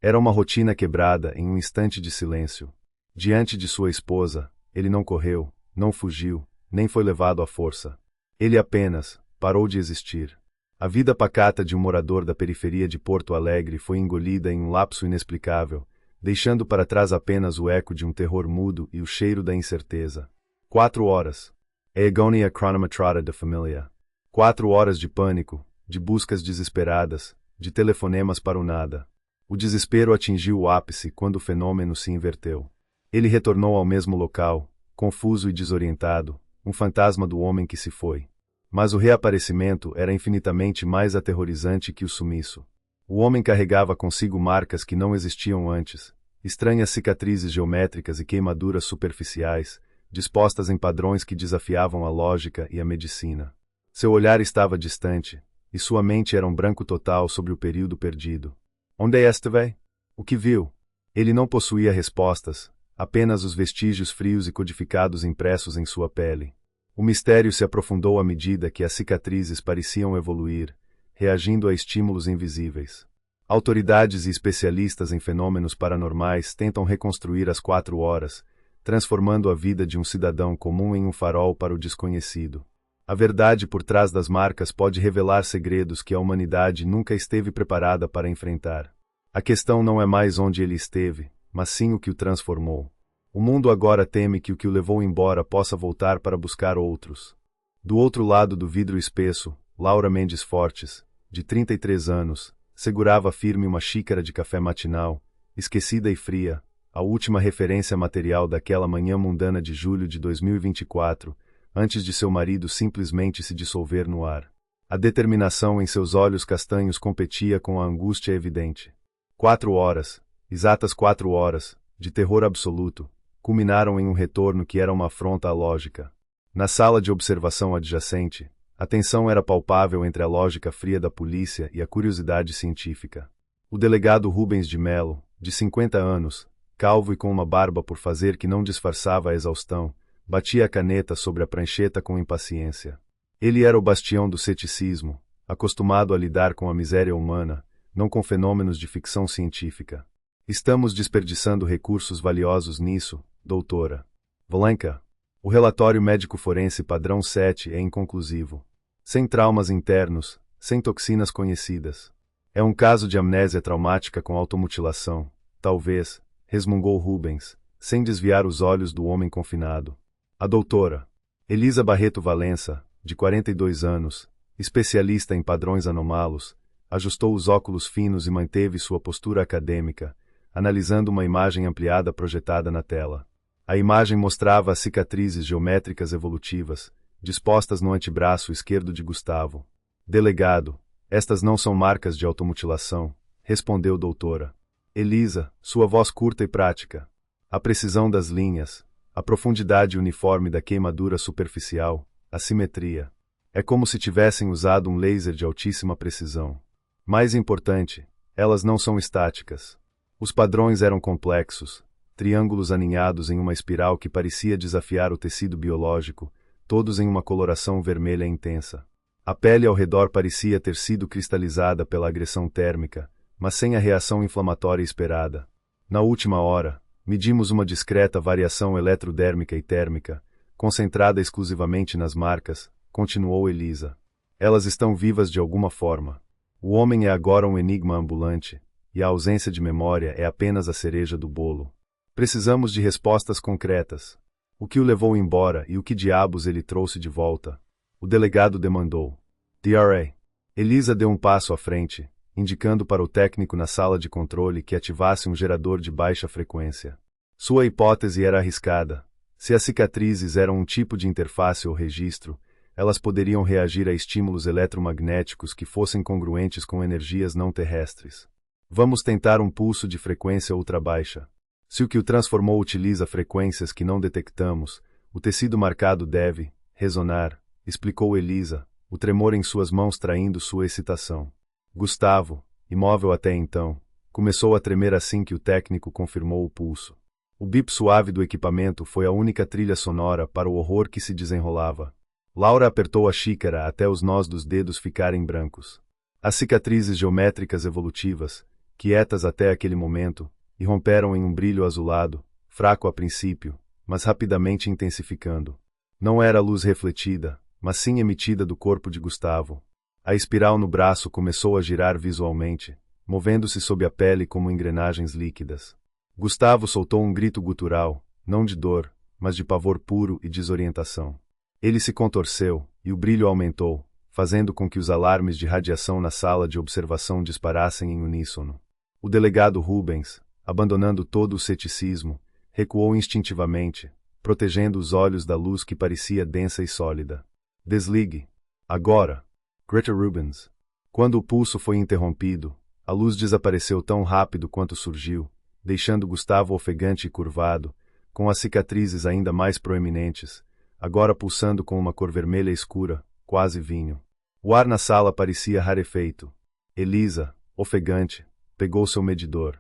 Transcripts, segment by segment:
Era uma rotina quebrada em um instante de silêncio. Diante de sua esposa, ele não correu, não fugiu, nem foi levado à força. Ele apenas parou de existir. A vida pacata de um morador da periferia de Porto Alegre foi engolida em um lapso inexplicável, deixando para trás apenas o eco de um terror mudo e o cheiro da incerteza. 4 horas. A agonia cronometrada da família. 4 horas de pânico, de buscas desesperadas, de telefonemas para o nada. O desespero atingiu o ápice quando o fenômeno se inverteu. Ele retornou ao mesmo local, confuso e desorientado, um fantasma do homem que se foi. Mas o reaparecimento era infinitamente mais aterrorizante que o sumiço. O homem carregava consigo marcas que não existiam antes, estranhas cicatrizes geométricas e queimaduras superficiais, dispostas em padrões que desafiavam a lógica e a medicina. Seu olhar estava distante, e sua mente era um branco total sobre o período perdido. Onde esteve? O que viu? Ele não possuía respostas, apenas os vestígios frios e codificados impressos em sua pele. O mistério se aprofundou à medida que as cicatrizes pareciam evoluir, reagindo a estímulos invisíveis. Autoridades e especialistas em fenômenos paranormais tentam reconstruir as 4 horas, transformando a vida de um cidadão comum em um farol para o desconhecido. A verdade por trás das marcas pode revelar segredos que a humanidade nunca esteve preparada para enfrentar. A questão não é mais onde ele esteve, mas sim o que o transformou. O mundo agora teme que o que o levou embora possa voltar para buscar outros. Do outro lado do vidro espesso, Laura Mendes Fortes, de 33 anos, segurava firme uma xícara de café matinal, esquecida e fria, a última referência material daquela manhã mundana de julho de 2024, antes de seu marido simplesmente se dissolver no ar. A determinação em seus olhos castanhos competia com a angústia evidente. 4 horas, exatas 4 horas, de terror absoluto, culminaram em um retorno que era uma afronta à lógica. Na sala de observação adjacente, a tensão era palpável entre a lógica fria da polícia e a curiosidade científica. O delegado Rubens de Mello, de 50 anos, calvo e com uma barba por fazer que não disfarçava a exaustão, batia a caneta sobre a prancheta com impaciência. Ele era o bastião do ceticismo, acostumado a lidar com a miséria humana, não com fenômenos de ficção científica. Estamos desperdiçando recursos valiosos nisso, doutora Valenca. O relatório médico-forense padrão 7 é inconclusivo. Sem traumas internos, sem toxinas conhecidas. É um caso de amnésia traumática com automutilação, talvez, resmungou Rubens, sem desviar os olhos do homem confinado. A doutora Elisa Barreto Valença, de 42 anos, especialista em padrões anomalos, ajustou os óculos finos e manteve sua postura acadêmica, analisando uma imagem ampliada projetada na tela. A imagem mostrava as cicatrizes geométricas evolutivas, dispostas no antebraço esquerdo de Gustavo. Delegado, estas não são marcas de automutilação, respondeu doutora Elisa, sua voz curta e prática. A precisão das linhas, a profundidade uniforme da queimadura superficial, a simetria. É como se tivessem usado um laser de altíssima precisão. Mais importante, elas não são estáticas. Os padrões eram complexos, triângulos aninhados em uma espiral que parecia desafiar o tecido biológico, todos em uma coloração vermelha intensa. A pele ao redor parecia ter sido cristalizada pela agressão térmica, mas sem a reação inflamatória esperada. Na última hora, medimos uma discreta variação eletrodérmica e térmica, concentrada exclusivamente nas marcas, continuou Elisa. Elas estão vivas de alguma forma. O homem é agora um enigma ambulante, e a ausência de memória é apenas a cereja do bolo. Precisamos de respostas concretas. O que o levou embora e o que diabos ele trouxe de volta? O delegado demandou. DRA. Elisa deu um passo à frente, indicando para o técnico na sala de controle que ativasse um gerador de baixa frequência. Sua hipótese era arriscada. Se as cicatrizes eram um tipo de interface ou registro, elas poderiam reagir a estímulos eletromagnéticos que fossem congruentes com energias não terrestres. Vamos tentar um pulso de frequência ultrabaixa. Se o que o transformou utiliza frequências que não detectamos, o tecido marcado deve ressonar, explicou Elisa, o tremor em suas mãos traindo sua excitação. Gustavo, imóvel até então, começou a tremer assim que o técnico confirmou o pulso. O bip suave do equipamento foi a única trilha sonora para o horror que se desenrolava. Laura apertou a xícara até os nós dos dedos ficarem brancos. As cicatrizes geométricas evolutivas, quietas até aquele momento, irromperam em um brilho azulado, fraco a princípio, mas rapidamente intensificando. Não era luz refletida, mas sim emitida do corpo de Gustavo. A espiral no braço começou a girar visualmente, movendo-se sob a pele como engrenagens líquidas. Gustavo soltou um grito gutural, não de dor, mas de pavor puro e desorientação. Ele se contorceu, e o brilho aumentou, fazendo com que os alarmes de radiação na sala de observação disparassem em uníssono. O delegado Rubens, abandonando todo o ceticismo, recuou instintivamente, protegendo os olhos da luz que parecia densa e sólida. Desligue. Agora. Greta Rubens. Quando o pulso foi interrompido, a luz desapareceu tão rápido quanto surgiu, deixando Gustavo ofegante e curvado, com as cicatrizes ainda mais proeminentes, agora pulsando com uma cor vermelha escura, quase vinho. O ar na sala parecia rarefeito. Elisa, ofegante, pegou seu medidor.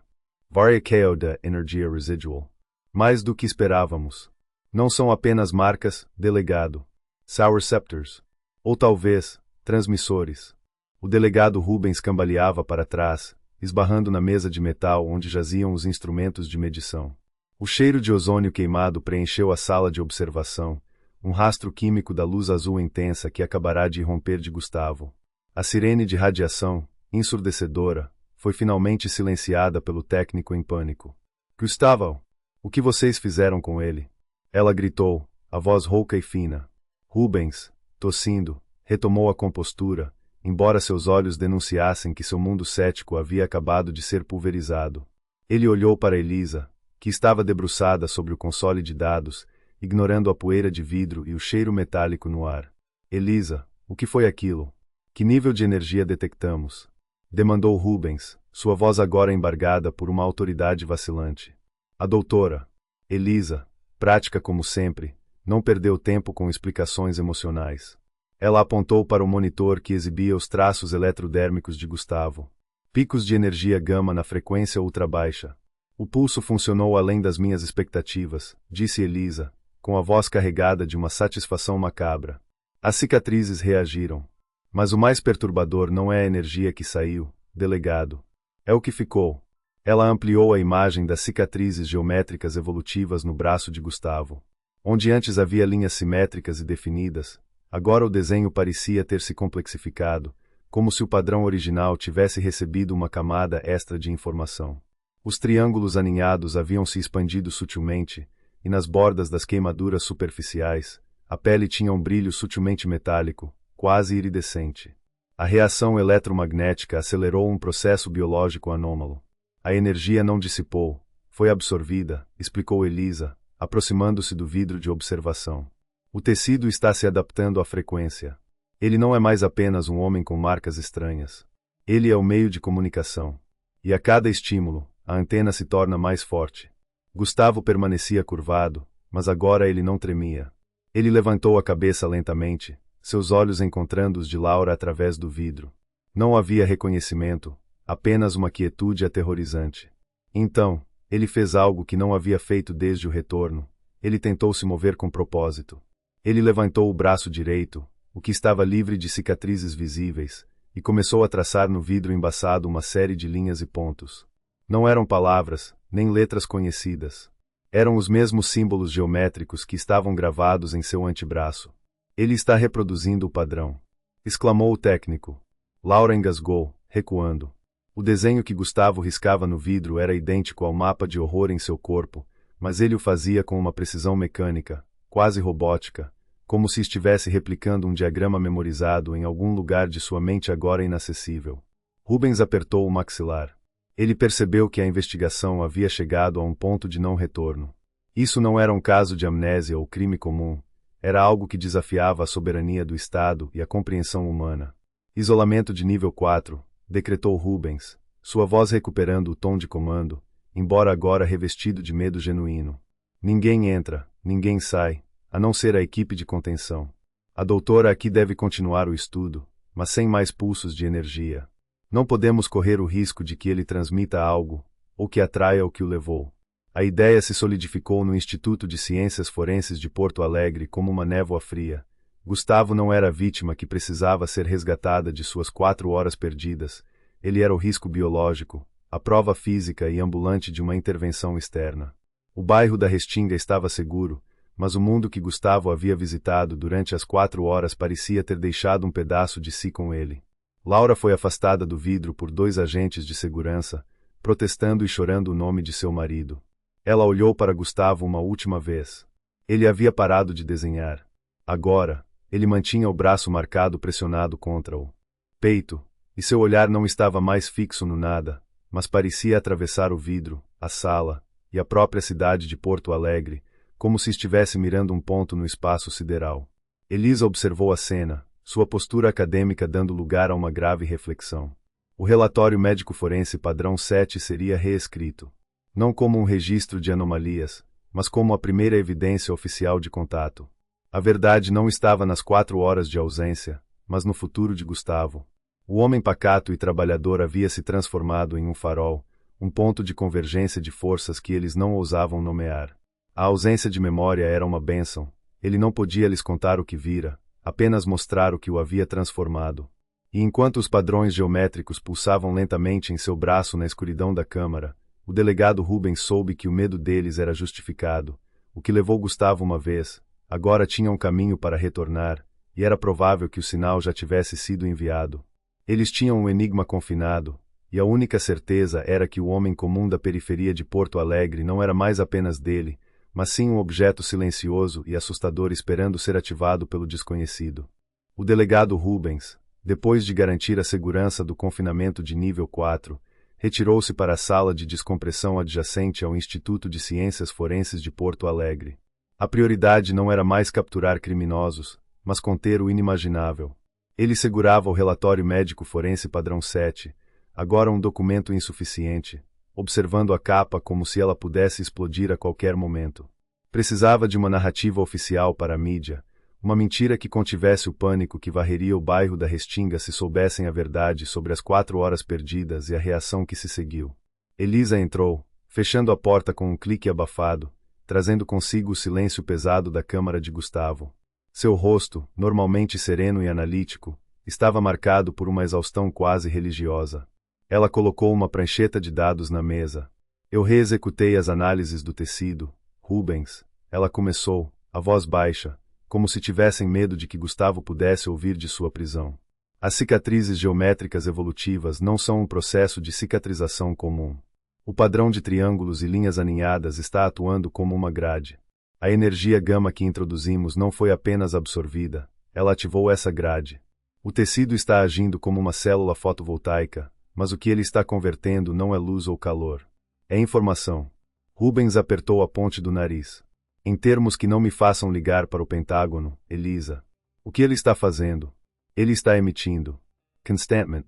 Variação da energia residual. Mais do que esperávamos. Não são apenas marcas, delegado. São receptors. Ou talvez, transmissores. O delegado Rubens cambaleava para trás, esbarrando na mesa de metal onde jaziam os instrumentos de medição. O cheiro de ozônio queimado preencheu a sala de observação, um rastro químico da luz azul intensa que acabará de irromper de Gustavo. A sirene de radiação, ensurdecedora, foi finalmente silenciada pelo técnico em pânico. Gustavo, o que vocês fizeram com ele? Ela gritou, a voz rouca e fina. Rubens, tossindo, retomou a compostura, embora seus olhos denunciassem que seu mundo cético havia acabado de ser pulverizado. Ele olhou para Elisa, que estava debruçada sobre o console de dados, ignorando a poeira de vidro e o cheiro metálico no ar. Elisa, o que foi aquilo? Que nível de energia detectamos? Demandou Rubens, sua voz agora embargada por uma autoridade vacilante. A doutora, Elisa, prática como sempre, não perdeu tempo com explicações emocionais. Ela apontou para o monitor que exibia os traços eletrodérmicos de Gustavo. Picos de energia gama na frequência ultrabaixa. O pulso funcionou além das minhas expectativas, disse Elisa, com a voz carregada de uma satisfação macabra. As cicatrizes reagiram. Mas o mais perturbador não é a energia que saiu, delegado. É o que ficou. Ela ampliou a imagem das cicatrizes geométricas evolutivas no braço de Gustavo. Onde antes havia linhas simétricas e definidas, agora o desenho parecia ter se complexificado, como se o padrão original tivesse recebido uma camada extra de informação. Os triângulos aninhados haviam se expandido sutilmente, e nas bordas das queimaduras superficiais, a pele tinha um brilho sutilmente metálico, quase iridescente. A reação eletromagnética acelerou um processo biológico anômalo. A energia não dissipou, foi absorvida, explicou Elisa, aproximando-se do vidro de observação. O tecido está se adaptando à frequência. Ele não é mais apenas um homem com marcas estranhas. Ele é o meio de comunicação. E a cada estímulo, a antena se torna mais forte. Gustavo permanecia curvado, mas agora ele não tremia. Ele levantou a cabeça lentamente, seus olhos encontrando os de Laura através do vidro. Não havia reconhecimento, apenas uma quietude aterrorizante. Então, ele fez algo que não havia feito desde o retorno. Ele tentou se mover com propósito. Ele levantou o braço direito, o que estava livre de cicatrizes visíveis, e começou a traçar no vidro embaçado uma série de linhas e pontos. Não eram palavras, nem letras conhecidas. Eram os mesmos símbolos geométricos que estavam gravados em seu antebraço. Ele está reproduzindo o padrão, exclamou o técnico. Laura engasgou, recuando. O desenho que Gustavo riscava no vidro era idêntico ao mapa de horror em seu corpo, mas ele o fazia com uma precisão mecânica, quase robótica, como se estivesse replicando um diagrama memorizado em algum lugar de sua mente agora inacessível. Rubens apertou o maxilar. Ele percebeu que a investigação havia chegado a um ponto de não retorno. Isso não era um caso de amnésia ou crime comum, era algo que desafiava a soberania do Estado e a compreensão humana. Isolamento de nível 4, decretou Rubens, sua voz recuperando o tom de comando, embora agora revestido de medo genuíno. Ninguém entra, ninguém sai, a não ser a equipe de contenção. A doutora aqui deve continuar o estudo, mas sem mais pulsos de energia. Não podemos correr o risco de que ele transmita algo, ou que atraia o que o levou. A ideia se solidificou no Instituto de Ciências Forenses de Porto Alegre como uma névoa fria. Gustavo não era a vítima que precisava ser resgatada de suas 4 horas perdidas. Ele era o risco biológico, a prova física e ambulante de uma intervenção externa. O bairro da Restinga estava seguro, mas o mundo que Gustavo havia visitado durante as 4 horas parecia ter deixado um pedaço de si com ele. Laura foi afastada do vidro por 2 agentes de segurança, protestando e chorando o nome de seu marido. Ela olhou para Gustavo uma última vez. Ele havia parado de desenhar. Agora, ele mantinha o braço marcado pressionado contra o peito, e seu olhar não estava mais fixo no nada, mas parecia atravessar o vidro, a sala, e a própria cidade de Porto Alegre, como se estivesse mirando um ponto no espaço sideral. Elisa observou a cena, sua postura acadêmica dando lugar a uma grave reflexão. O relatório médico forense padrão 7 seria reescrito. Não como um registro de anomalias, mas como a primeira evidência oficial de contato. A verdade não estava nas 4 horas de ausência, mas no futuro de Gustavo. O homem pacato e trabalhador havia se transformado em um farol, um ponto de convergência de forças que eles não ousavam nomear. A ausência de memória era uma bênção. Ele não podia lhes contar o que vira, apenas mostrar o que o havia transformado. E enquanto os padrões geométricos pulsavam lentamente em seu braço na escuridão da câmara, o delegado Rubens soube que o medo deles era justificado. O que levou Gustavo uma vez, agora tinha um caminho para retornar, e era provável que o sinal já tivesse sido enviado. Eles tinham um enigma confinado, e a única certeza era que o homem comum da periferia de Porto Alegre não era mais apenas dele, mas sim um objeto silencioso e assustador esperando ser ativado pelo desconhecido. O delegado Rubens, depois de garantir a segurança do confinamento de nível 4, retirou-se para a sala de descompressão adjacente ao Instituto de Ciências Forenses de Porto Alegre. A prioridade não era mais capturar criminosos, mas conter o inimaginável. Ele segurava o relatório médico forense padrão 7, agora um documento insuficiente, observando a capa como se ela pudesse explodir a qualquer momento. Precisava de uma narrativa oficial para a mídia, uma mentira que contivesse o pânico que varreria o bairro da Restinga se soubessem a verdade sobre as 4 horas perdidas e a reação que se seguiu. Elisa entrou, fechando a porta com um clique abafado, trazendo consigo o silêncio pesado da câmara de Gustavo. Seu rosto, normalmente sereno e analítico, estava marcado por uma exaustão quase religiosa. Ela colocou uma prancheta de dados na mesa. Eu reexecutei as análises do tecido, Rubens. Ela começou, a voz baixa, como se tivessem medo de que Gustavo pudesse ouvir de sua prisão. As cicatrizes geométricas evolutivas não são um processo de cicatrização comum. O padrão de triângulos e linhas aninhadas está atuando como uma grade. A energia gama que introduzimos não foi apenas absorvida, ela ativou essa grade. O tecido está agindo como uma célula fotovoltaica, mas o que ele está convertendo não é luz ou calor. É informação. Rubens apertou a ponte do nariz. Em termos que não me façam ligar para o Pentágono, Elisa. O que ele está fazendo? Ele está emitindo constantment,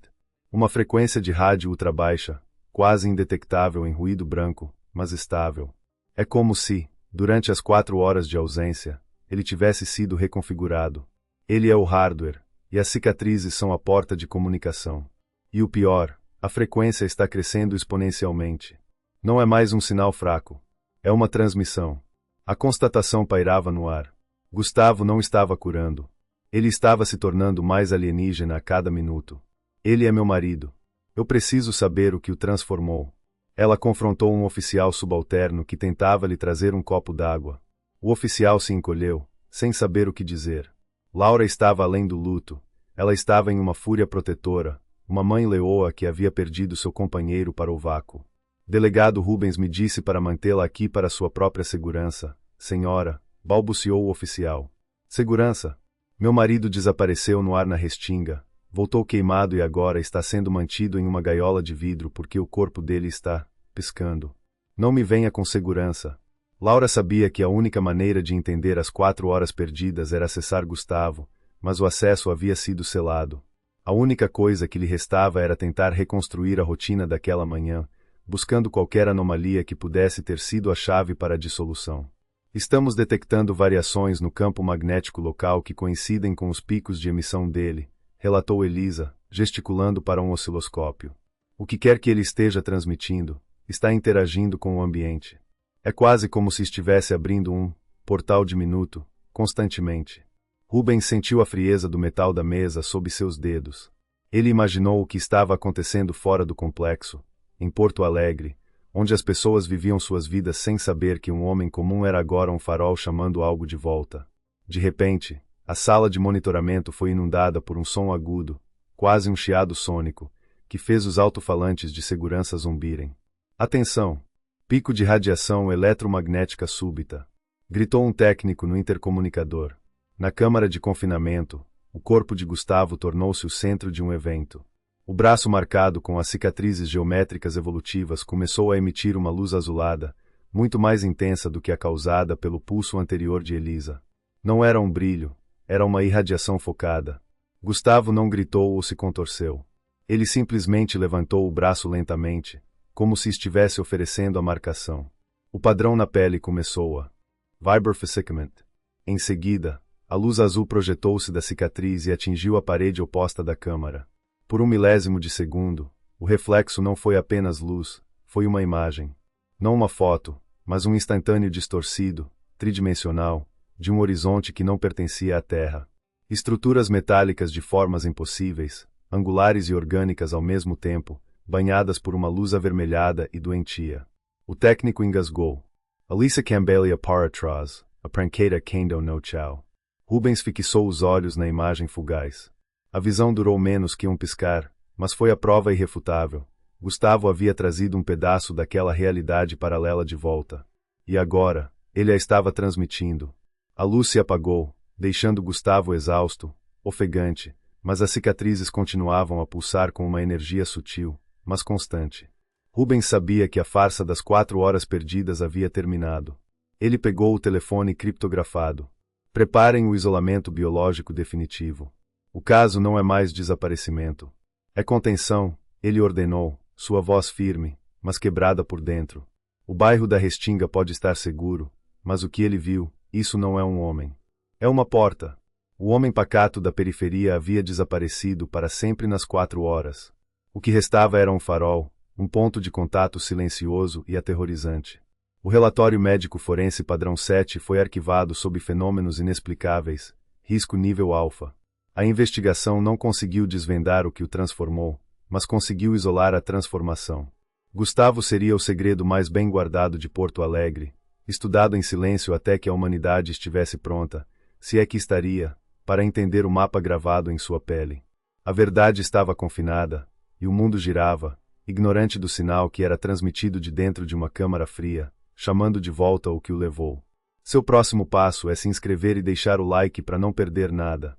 uma frequência de rádio ultrabaixa, quase indetectável em ruído branco, mas estável. É como se, durante as 4 horas de ausência, ele tivesse sido reconfigurado. Ele é o hardware, e as cicatrizes são a porta de comunicação. E o pior, a frequência está crescendo exponencialmente. Não é mais um sinal fraco. É uma transmissão. A constatação pairava no ar. Gustavo não estava curando. Ele estava se tornando mais alienígena a cada minuto. Ele é meu marido. Eu preciso saber o que o transformou. Ela confrontou um oficial subalterno que tentava lhe trazer um copo d'água. O oficial se encolheu, sem saber o que dizer. Laura estava além do luto. Ela estava em uma fúria protetora, uma mãe leoa que havia perdido seu companheiro para o vácuo. Delegado Rubens me disse para mantê-la aqui para sua própria segurança. Senhora, balbuciou o oficial. Segurança? Meu marido desapareceu no ar na Restinga. Voltou queimado e agora está sendo mantido em uma gaiola de vidro porque o corpo dele está piscando. Não me venha com segurança. Laura sabia que a única maneira de entender as 4 horas perdidas era acessar Gustavo, mas o acesso havia sido selado. A única coisa que lhe restava era tentar reconstruir a rotina daquela manhã, buscando qualquer anomalia que pudesse ter sido a chave para a dissolução. Estamos detectando variações no campo magnético local que coincidem com os picos de emissão dele, relatou Elisa, gesticulando para um osciloscópio. O que quer que ele esteja transmitindo, está interagindo com o ambiente. É quase como se estivesse abrindo um portal diminuto, constantemente. Rubens sentiu a frieza do metal da mesa sob seus dedos. Ele imaginou o que estava acontecendo fora do complexo, em Porto Alegre, onde as pessoas viviam suas vidas sem saber que um homem comum era agora um farol chamando algo de volta. De repente, a sala de monitoramento foi inundada por um som agudo, quase um chiado sônico, que fez os alto-falantes de segurança zumbirem. Atenção! Pico de radiação eletromagnética súbita. Gritou um técnico no intercomunicador. Na câmara de confinamento, o corpo de Gustavo tornou-se o centro de um evento. O braço marcado com as cicatrizes geométricas evolutivas começou a emitir uma luz azulada, muito mais intensa do que a causada pelo pulso anterior de Elisa. Não era um brilho, era uma irradiação focada. Gustavo não gritou ou se contorceu. Ele simplesmente levantou o braço lentamente, como se estivesse oferecendo a marcação. O padrão na pele começou a Viber-Fissicament. Em seguida, a luz azul projetou-se da cicatriz e atingiu a parede oposta da câmara. Por um milésimo de segundo, o reflexo não foi apenas luz, foi uma imagem. Não uma foto, mas um instantâneo distorcido, tridimensional, de um horizonte que não pertencia à Terra. Estruturas metálicas de formas impossíveis, angulares e orgânicas ao mesmo tempo, banhadas por uma luz avermelhada e doentia. O técnico engasgou. Alissa Cambelia para atrás, a pranqueira Kendo no Chao. Rubens fixou os olhos na imagem fugaz. A visão durou menos que um piscar, mas foi a prova irrefutável. Gustavo havia trazido um pedaço daquela realidade paralela de volta. E agora, ele a estava transmitindo. A luz se apagou, deixando Gustavo exausto, ofegante, mas as cicatrizes continuavam a pulsar com uma energia sutil, mas constante. Rubens sabia que a farsa das 4 horas perdidas havia terminado. Ele pegou o telefone criptografado. Preparem o isolamento biológico definitivo. O caso não é mais desaparecimento. É contenção, ele ordenou, sua voz firme, mas quebrada por dentro. O bairro da Restinga pode estar seguro, mas o que ele viu, isso não é um homem. É uma porta. O homem pacato da periferia havia desaparecido para sempre nas 4 horas. O que restava era um farol, um ponto de contato silencioso e aterrorizante. O relatório médico forense padrão 7 foi arquivado sob fenômenos inexplicáveis, risco nível alfa. A investigação não conseguiu desvendar o que o transformou, mas conseguiu isolar a transformação. Gustavo seria o segredo mais bem guardado de Porto Alegre, estudado em silêncio até que a humanidade estivesse pronta, se é que estaria, para entender o mapa gravado em sua pele. A verdade estava confinada, e o mundo girava, ignorante do sinal que era transmitido de dentro de uma câmara fria, chamando de volta o que o levou. Seu próximo passo é se inscrever e deixar o like para não perder nada.